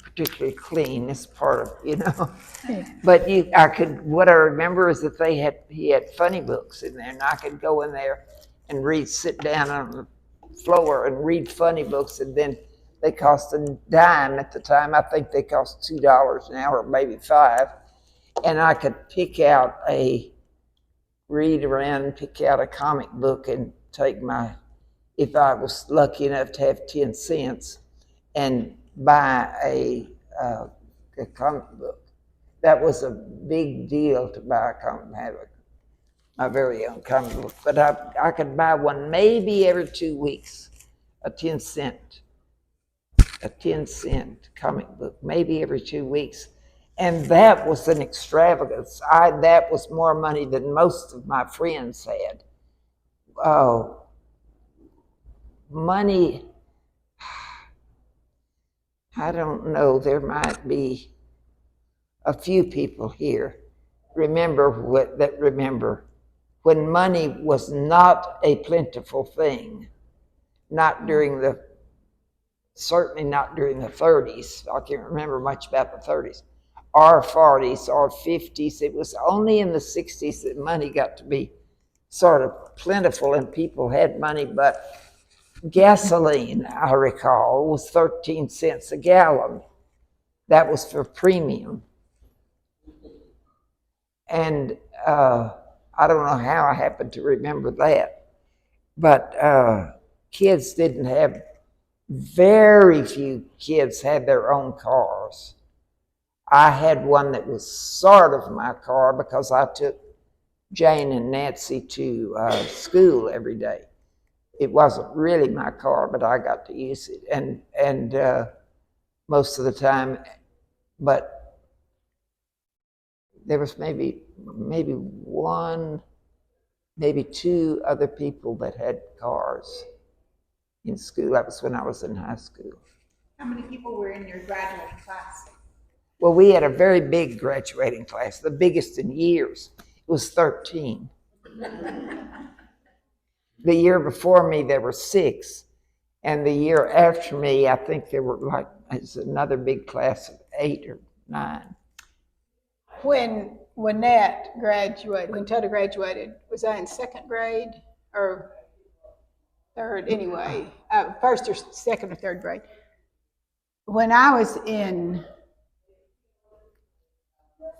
particularly clean, it's part of, Yeah. But what I remember is that he had funny books in there, and I could go in there and sit down on the floor and read funny books, and then they cost a dime at the time. I think they cost $2 an hour, maybe $5. And I could pick out read around and pick out a comic book and take if I was lucky enough to have 10 cents, and buy a comic book. That was a big deal to buy a comic, have my very own comic book. But I could buy one maybe every 2 weeks, a 10-cent comic book, maybe every 2 weeks. And that was an extravagance. That was more money than most of my friends had. Money, I don't know, there might be a few people here that remember when money was not a plentiful thing, certainly not during the 30s. I can't remember much about the 30s, or 40s, or 50s. It was only in the 60s that money got to be sort of plentiful and people had money, but gasoline, I recall, was 13 cents a gallon. That was for premium. And I don't know how I happened to remember that, but very few kids had their own cars. I had one that was sort of my car because I took Jane and Nancy to school every day. It wasn't really my car, but I got to use it, and most of the time. But there was maybe one, maybe two other people that had cars in school. That was when I was in high school. How many people were in your graduating class? Well, we had a very big graduating class, the biggest in years. It was 13. The year before me, there were 6. And the year after me, I think there were it's another big class of 8 or 9. When Tutta graduated, was I in 2nd grade or 3rd? Anyway, 1st or 2nd or 3rd grade. When I was in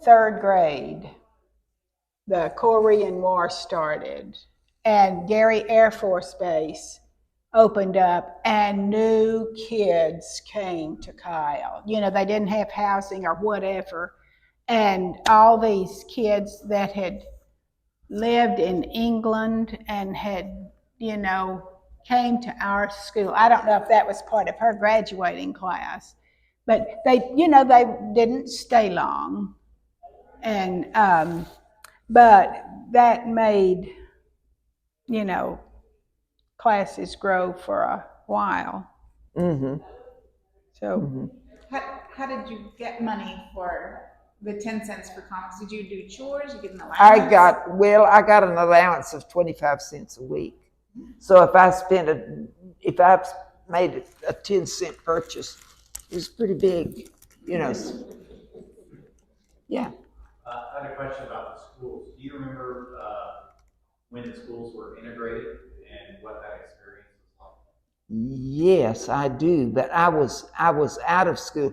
3rd grade, the Korean War started, and Gary Air Force Base opened up, and new kids came to Kyle. You know, they didn't have housing or whatever. And all these kids that had lived in England and had, came to our school. I don't know if that was part of her graduating class, but they didn't stay long. And, but that made, classes grow for a while. Mm-hmm. So. Mm-hmm. How did you get money for the 10 cents for comics? Did you do chores? You get an allowance? I got an allowance of 25 cents a week. So if I made a 10-cent purchase, it was pretty big, Yeah. I had a question about the schools. Do you remember when the schools were integrated and what that experience was like? Yes, I do. But I was out of school.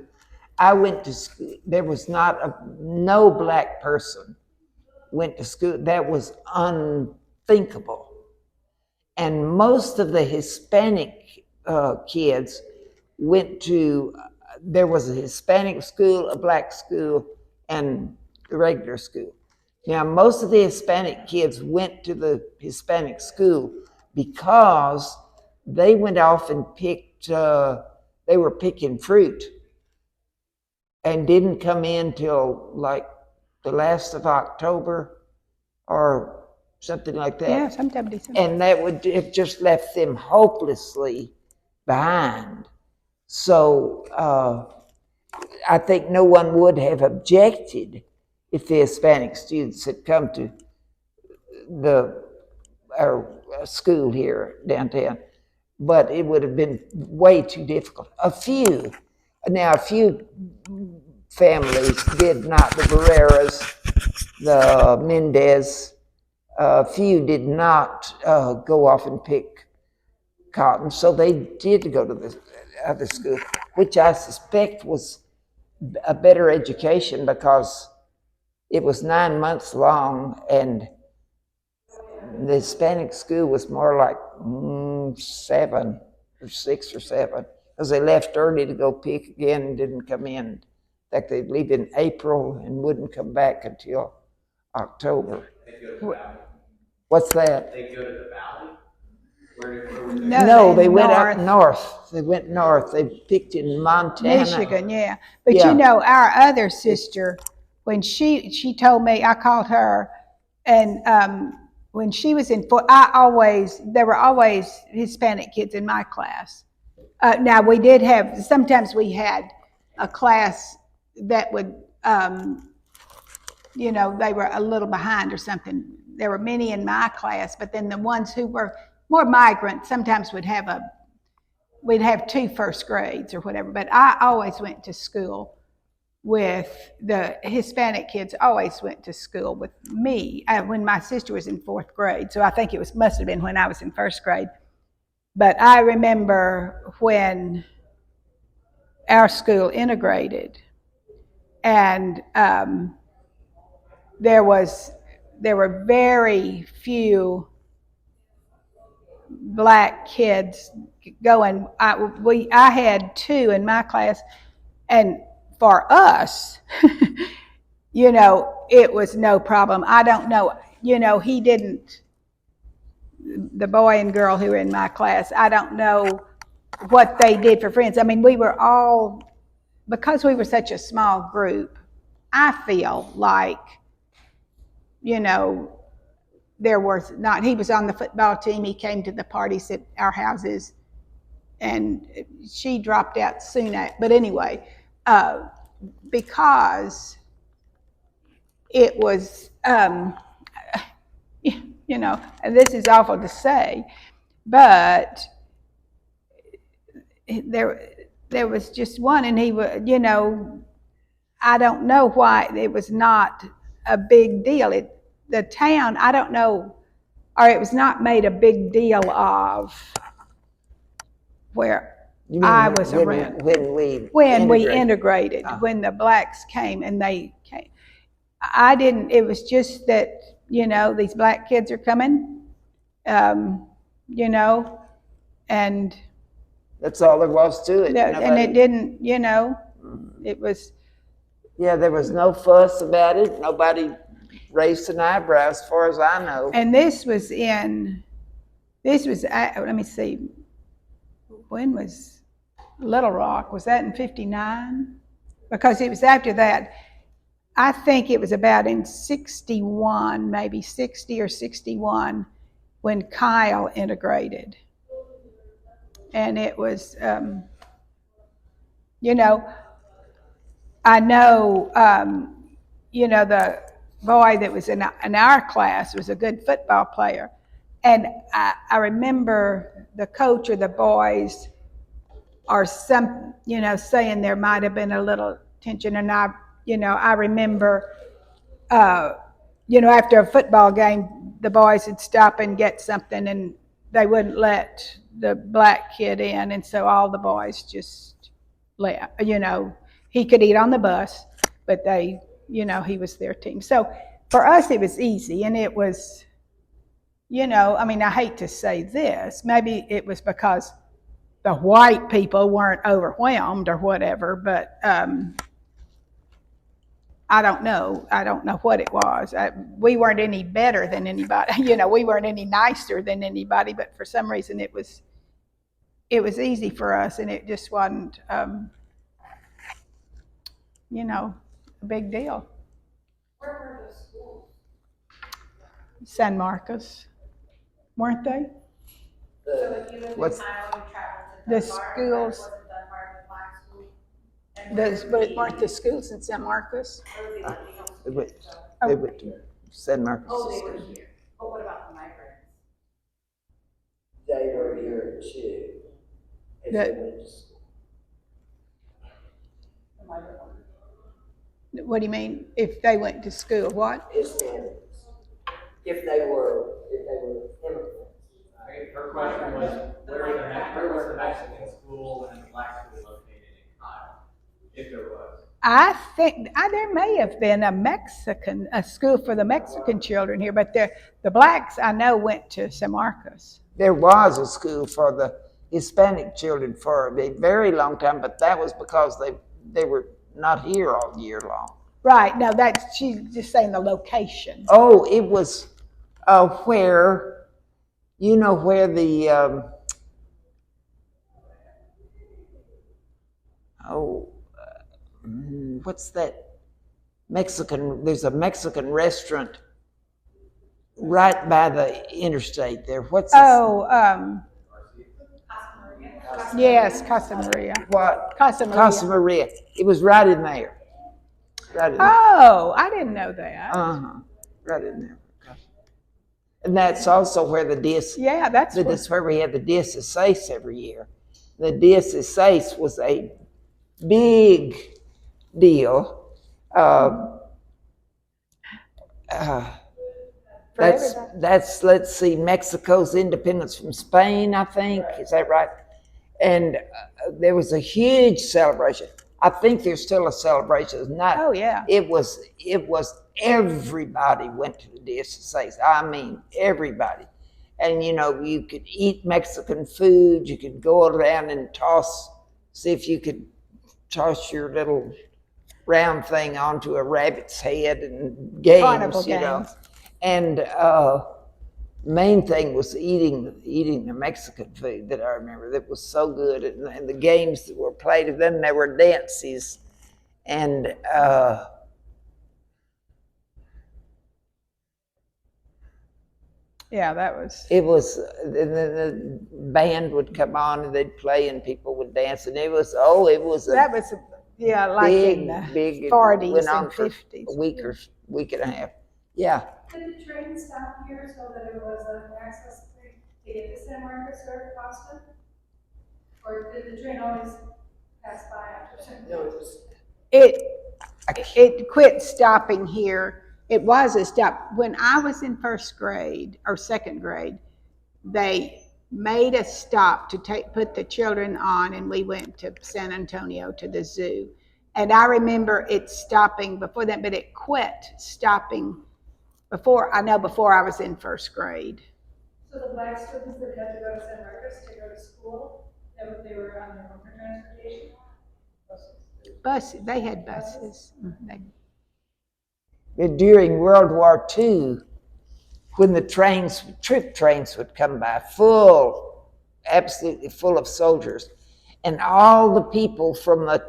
I went to school. There was no black person went to school. That was unthinkable. And most of the Hispanic kids went to, there was a Hispanic school, a black school, and the regular school. Now, most of the Hispanic kids went to the Hispanic school because they went off and they were picking fruit and didn't come in till like the last of October or something like that. Yeah, sometime December. And that would have just left them hopelessly behind. So I think no one would have objected if the Hispanic students had come to our school here downtown, but it would have been way too difficult. A few families did not, the Barreras, the Mendez, a few did not go off and pick cotton, so they did go to the other school, which I suspect was a better education because it was 9 months long, and the Hispanic school was more like 7 or 6 or 7, because they left early to go pick again and didn't come in. In fact, they'd leave in April and wouldn't come back until October. They go to the valley. What's that? They go to the valley? Where No, they went up north. They went north. They picked in Montana. Michigan, yeah. But Yeah. Our other sister, when she told me, I called her, and when she was in there were always Hispanic kids in my class. Now sometimes we had a class that would, they were a little behind or something. there were many in my class, but then the ones who were more migrant sometimes we'd have 2 first grades or whatever. But I always went to school with the Hispanic kids. Always went to school with me when my sister was in 4th grade. So I think it must have been when I was in 1st grade. But I remember when our school integrated, and there were very few black kids going. I had 2 in my class, and for us, it was no problem. I don't know, he didn't. The boy and girl who were in my class, I don't know what they did for friends. I mean, we were all, because we were such a small group, I feel like, there was not, he was on the football team, he came to the parties at our houses, and she dropped out soon but anyway, because it was, and this is awful to say, but there was just one, and he was, I don't know why it was not a big deal. The town, I don't know, or it was not made a big deal of where I was around. When we integrated, when the blacks came and they came. It was just that, these black kids are coming, and that's all there was to it. And it didn't, it was. Yeah, there was no fuss about it. Nobody raised an eyebrow as far as I know. And this was, let me see, when was Little Rock? Was that in 59? Because it was after that. I think it was about in 61, maybe 60 or 61, when Kyle integrated. And it was, I know, the boy that was in our class was a good football player. And I remember the coach or the boys or some, saying there might have been a little tension. And I remember, after a football game, the boys would stop and get something, and they wouldn't let the black kid in. And so all the boys just left, he could eat on the bus, but they, he was their team. So for us, it was easy. And it was, I hate to say this, maybe it was because the white people weren't overwhelmed or whatever, but I don't know. I don't know what it was. We weren't any better than anybody. We weren't any nicer than anybody, but for some reason it was easy for us, and it just wasn't, a big deal. Where were the schools? San Marcos, weren't they? So if you lived in Kyle, you traveled to The Tutta Barton, schools. was it Tutta Barton, the black school? But weren't the schools in San Marcos? They went to San Marcos. Oh, they were here. But what about the migrants? They were here too. If they went to school. The migrant ones? What do you mean? If they went to school, what? Hispanics. If they were immigrants. Her question was, where was the Mexican school and the black school located in Kyle? If there was. I think there may have been a school for the Mexican children here, but the blacks I know went to San Marcos. There was a school for the Hispanic children for a very long time, but that was because they were not here all year long. Right. No, she's just saying the location. Oh, it was where, where the, what's that there's a Mexican restaurant right by the interstate there. What's yes, Casa Maria. What? Casa Maria. Casa Maria. It was right in there. Right in there. Oh, I didn't know that. Right in there. And that's also where the disc, Yeah, that's what, that's where we had the Dies Essays every year. The Dies Essays was a big deal. for everybody. That's let's see, Mexico's independence from Spain, I think. Is that right? And there was a huge celebration. I think there's still a celebration. It's not. Oh, yeah. It was everybody went to the Dies Essays. I mean, everybody. And you know, you could eat Mexican food. You could go around and see if you could toss your little round thing onto a rabbit's head, and games, Carnival you know. games. And main thing was eating the Mexican food that I remember. That was so good, and the games that were played. And then there were dances, and Yeah, that was. it was the band would come on and they'd play and people would dance, and it was a That was, yeah, like in the big. It 40s went on and for 50s. a week and a half. Yeah. Did the train stop here so that it was an access point to get to San Marcos or Boston? Or did the train always pass by after San No, Marcos? It quit stopping here. It was a stop. When I was in first grade or second grade, they made a stop to put the children on, and we went to San Antonio to the zoo. And I remember it stopping before that, but it quit stopping before I was in first grade. So the black students that had to go to San Marcos to go to school, they were on their own for transportation? They had buses. During World War II, when the troop trains would come by, absolutely full of soldiers, and all the people from the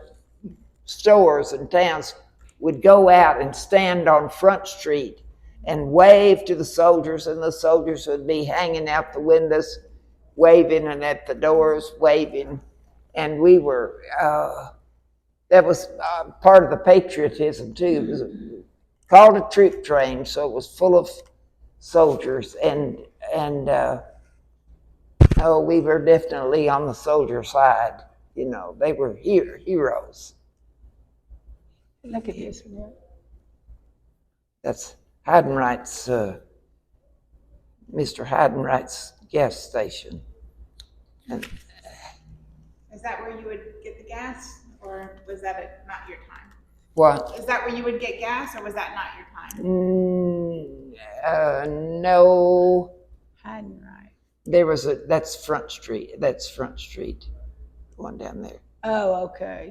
stores and towns would go out and stand on Front Street and wave to the soldiers, and the soldiers would be hanging out the windows, waving, and at the doors waving. And we were, that was part of the patriotism too. It was called a troop train, so it was full of soldiers, and we were definitely on the soldier side. You know, they were heroes. Look at this one. That's Heidenreich's, Mr. Heidenreich's gas station. And Is that where you would get the gas, or was that not your time? what? Is that where you would get gas, or was that not your time? No. Heidenreich. That's Front Street. That's Front Street. One down there. Oh, okay.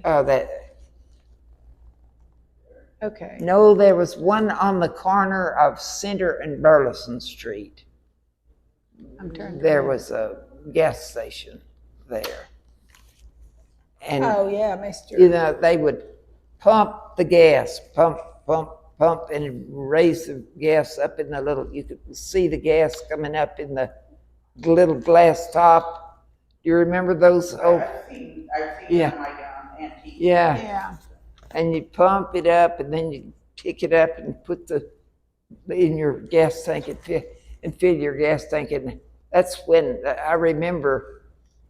Okay. No, there was one on the corner of Center and Burleson Street. There was a gas station there. And Oh, yeah, Mr. you know, they would pump the gas, pump, and raise the gas up in the little, you could see the gas coming up in the little glass top. Do you remember those? Oh, I've seen yeah. them like antique. Yeah. Yeah. And you pump it up, and then you pick it up and put in your gas tank and fill your gas tank. And that's when I remember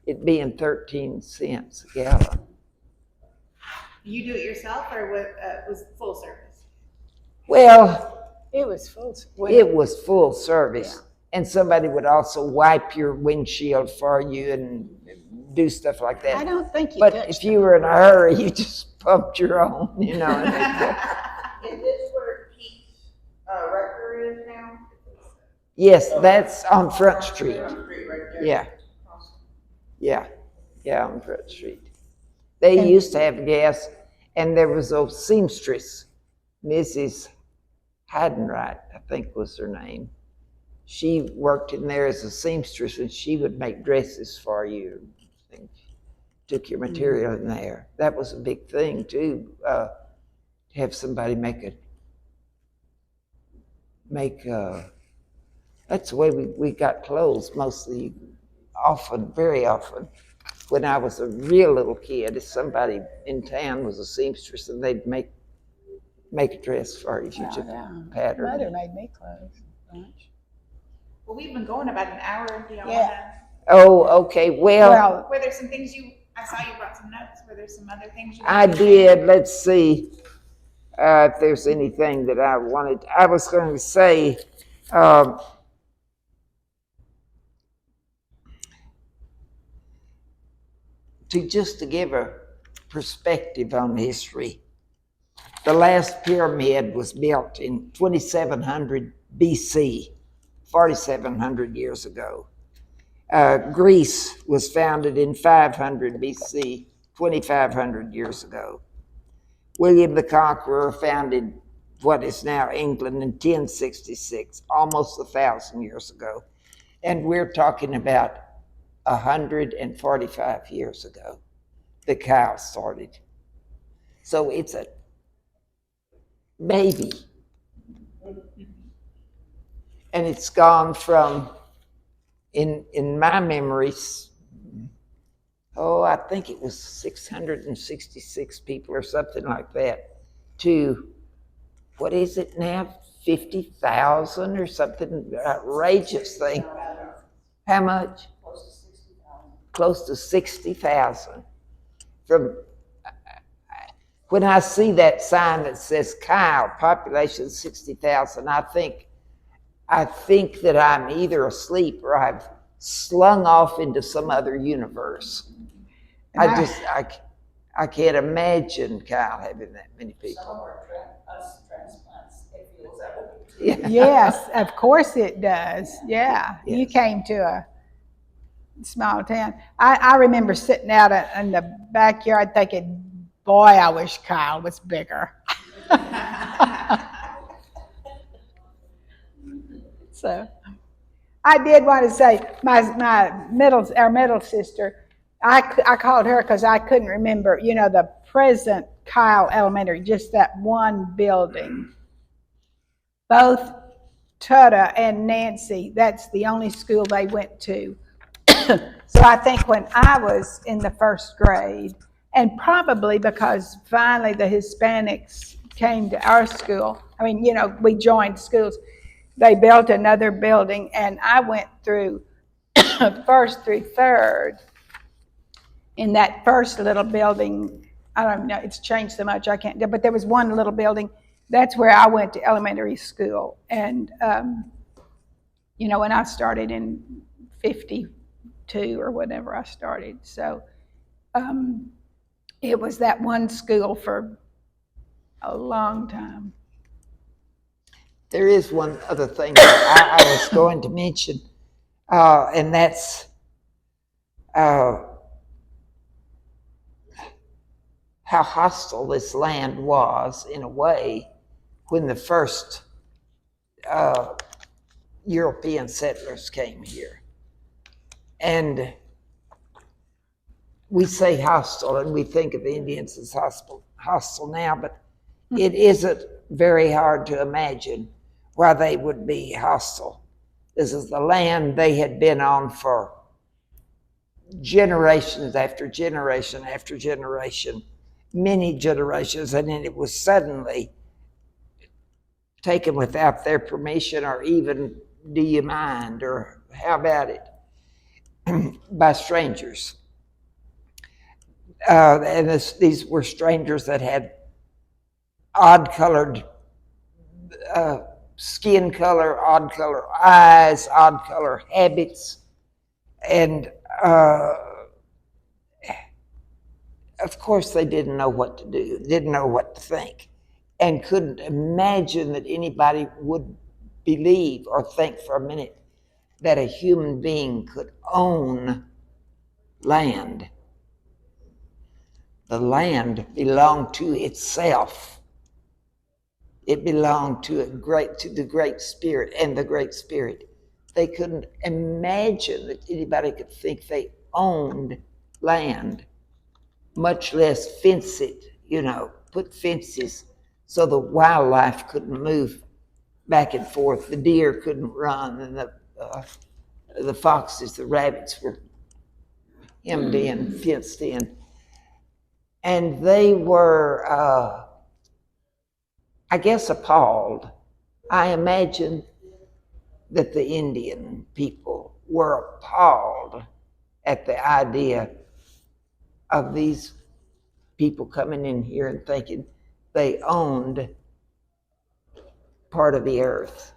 it being 13 cents a gallon. You do it yourself, or was full service? Well, It was full. it was full service. And somebody would also wipe your windshield for you and do stuff like that. I don't think you But touched if you were in a hurry, you just pumped your own, you know. Is this where Pete's rectory is now? Yes, that's on Front Street. Street right there. Yeah. Yeah, on Front Street. They used to have gas, and there was a seamstress, Mrs. Heidenreich, I think was her name. She worked in there as a seamstress, and she would make dresses for you. Took your material in there. That was a big thing too, to have somebody that's the way we got clothes mostly, very often. When I was a real little kid, if somebody in town was a seamstress, and they'd make a dress for you if you took a pattern. Mother made me clothes. Bunch. Well, we've been going about an hour. Do y'all Yeah. Oh, okay, well, Well, were there some things I saw you brought some notes. Were there some other things you I wanted to say? did, let's see, if there's anything that I was going to say, um, to give a perspective on history. The last pyramid was built in 2700 BC, 4,700 years ago. Greece was founded in 500 BC, 2,500 years ago. William the Conqueror founded what is now England in 1066, almost 1,000 years ago. And we're talking about 145 years ago, the cow started. So it's a baby. And it's gone from, in my memories, I think it was 666 people or something like that, to, what is it now, 50,000 or something outrageous thing. How much? Close to 60,000. From when I see that sign that says cow, population 60,000, I think that I'm either asleep or I've slung off into some other universe. I can't imagine Kyle having that many people. Some of our transplants, it feels that way. Yeah. yes, of course it does. Yeah, Yes. You came to a small town. I remember sitting out in the backyard thinking, boy, I wish Kyle was bigger. So I did want to say our middle sister, I called her because I couldn't remember, the present Kyle Elementary, just that one building. Both Tutta and Nancy, that's the only school they went to. So I think when I was in the first grade, and probably because finally the Hispanics came to our school, we joined schools, they built another building, and I went through first through third in that first little building. I don't know, it's changed so much I can't, but there was one little building. That's where I went to elementary school. And, when I started in 52 or whatever I started. So it was that one school for a long time. There is one other thing that I was going to mention, and that's how hostile this land was, in a way, when the first European settlers came here. And we say hostile, and we think of Indians as hostile now, but it isn't very hard to imagine why they would be hostile. This is the land they had been on for generations after generation after generation, many generations, and then it was suddenly taken without their permission or even, do you mind, or how about it, by strangers. And these were strangers that had odd-colored skin color, odd-color eyes, odd-color habits, and of course they didn't know what to do, didn't know what to think, and couldn't imagine that anybody would believe or think for a minute that a human being could own land. The land belonged to itself. It belonged to the Great Spirit, and the Great Spirit. They couldn't imagine that anybody could think they owned land, much less fence it, put fences so the wildlife couldn't move back and forth. The deer couldn't run, and the foxes, the rabbits were hemmed in, fenced in. And they were, I guess, appalled. I imagine that the Indian people were appalled at the idea of these people coming in here and thinking they owned part of the earth.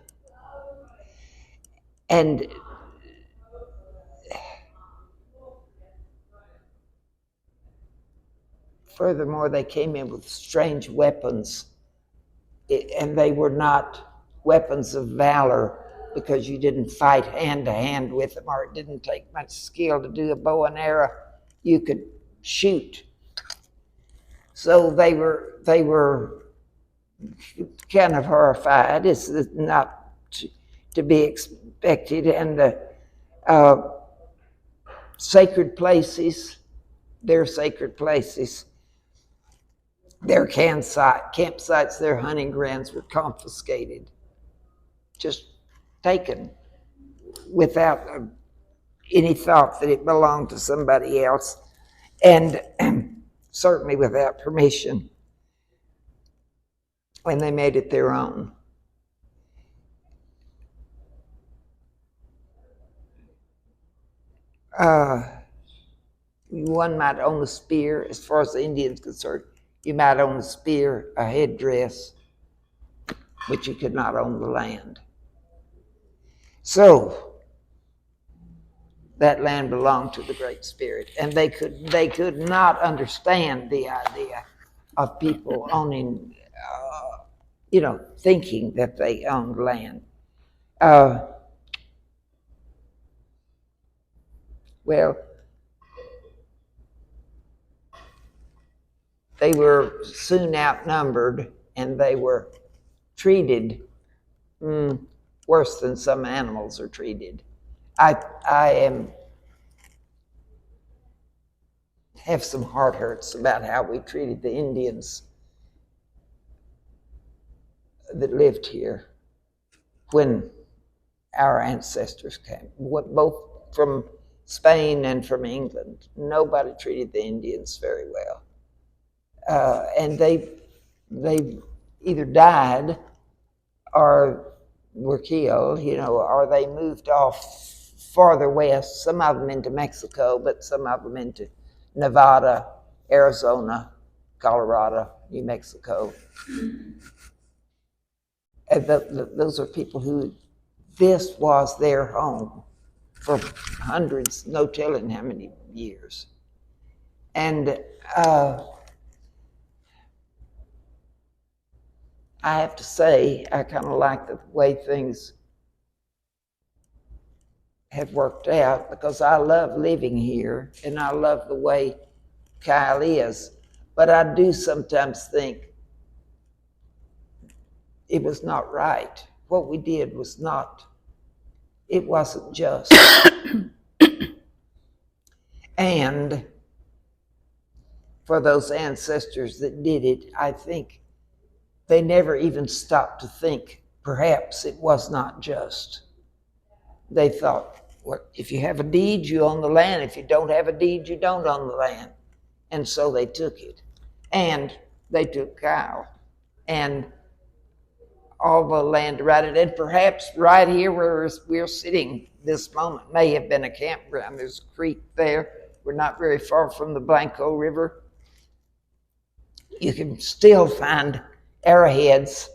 And furthermore, they came in with strange weapons, and they were not weapons of valor, because you didn't fight hand to hand with them, or it didn't take much skill to do a bow and arrow. You could shoot. So they were kind of horrified. It's not to be expected. And the sacred places, their sacred places, their campsites, their hunting grounds were confiscated, just taken without any thought that it belonged to somebody else, and certainly without permission. And they made it their own. One might own a spear. As far as the Indians concerned, you might own a spear, a headdress, but you could not own the land. So that land belonged to the Great Spirit, and they could not understand the idea of people owning, thinking that they owned land. Well, they were soon outnumbered, and they were treated worse than some animals are treated. I have some heart hurts about how we treated the Indians that lived here when our ancestors came, both from Spain and from England. Nobody treated the Indians very well. And they either died or were killed, or they moved off farther west, some of them into Mexico, but some of them into Nevada, Arizona, Colorado, New Mexico. And those are people who, this was their home for hundreds, no telling how many years. And I have to say, I kind of like the way things have worked out, because I love living here and I love the way Kyle is. But I do sometimes think it was not right. What we did was not, it wasn't just. And for those ancestors that did it, I think they never even stopped to think perhaps it was not just. They thought, well, if you have a deed, you own the land. If you don't have a deed, you don't own the land. And so they took it. And they took Kyle and all the land around it. And perhaps right here where we're sitting this moment may have been a campground. There's a creek there. We're not very far from the Blanco River. You can still find arrowheads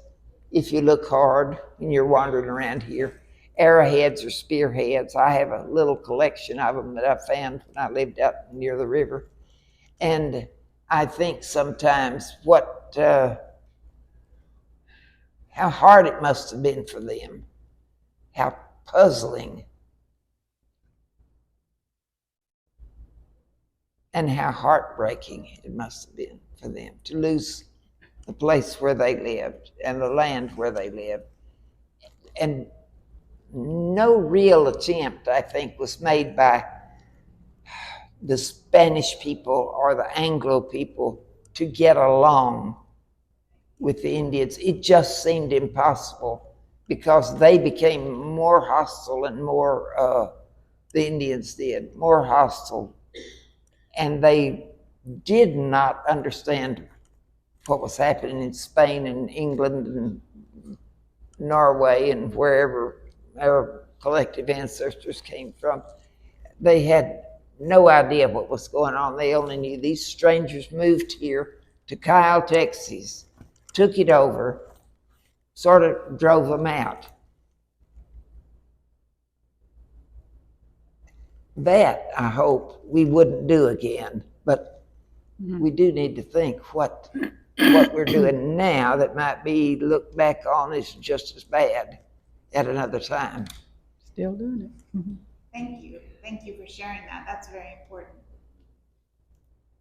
if you look hard and you're wandering around here. Arrowheads or spearheads. I have a little collection of them that I found when I lived out near the river. And I think sometimes how hard it must have been for them, how puzzling, and how heartbreaking it must have been for them to lose the place where they lived and the land where they lived. And no real attempt, I think, was made by the Spanish people or the Anglo people to get along with the Indians. It just seemed impossible, because they became more hostile and more, the Indians did, more hostile. And they did not understand what was happening in Spain and England and Norway and wherever, our collective ancestors came from, they had no idea what was going on. They only knew these strangers moved here to Kyle, Texas, took it over, sort of drove them out. That, I hope, we wouldn't do again, but we do need to think what we're doing now that might be looked back on as just as bad at another time. Still doing it. Thank you for sharing that. That's very important.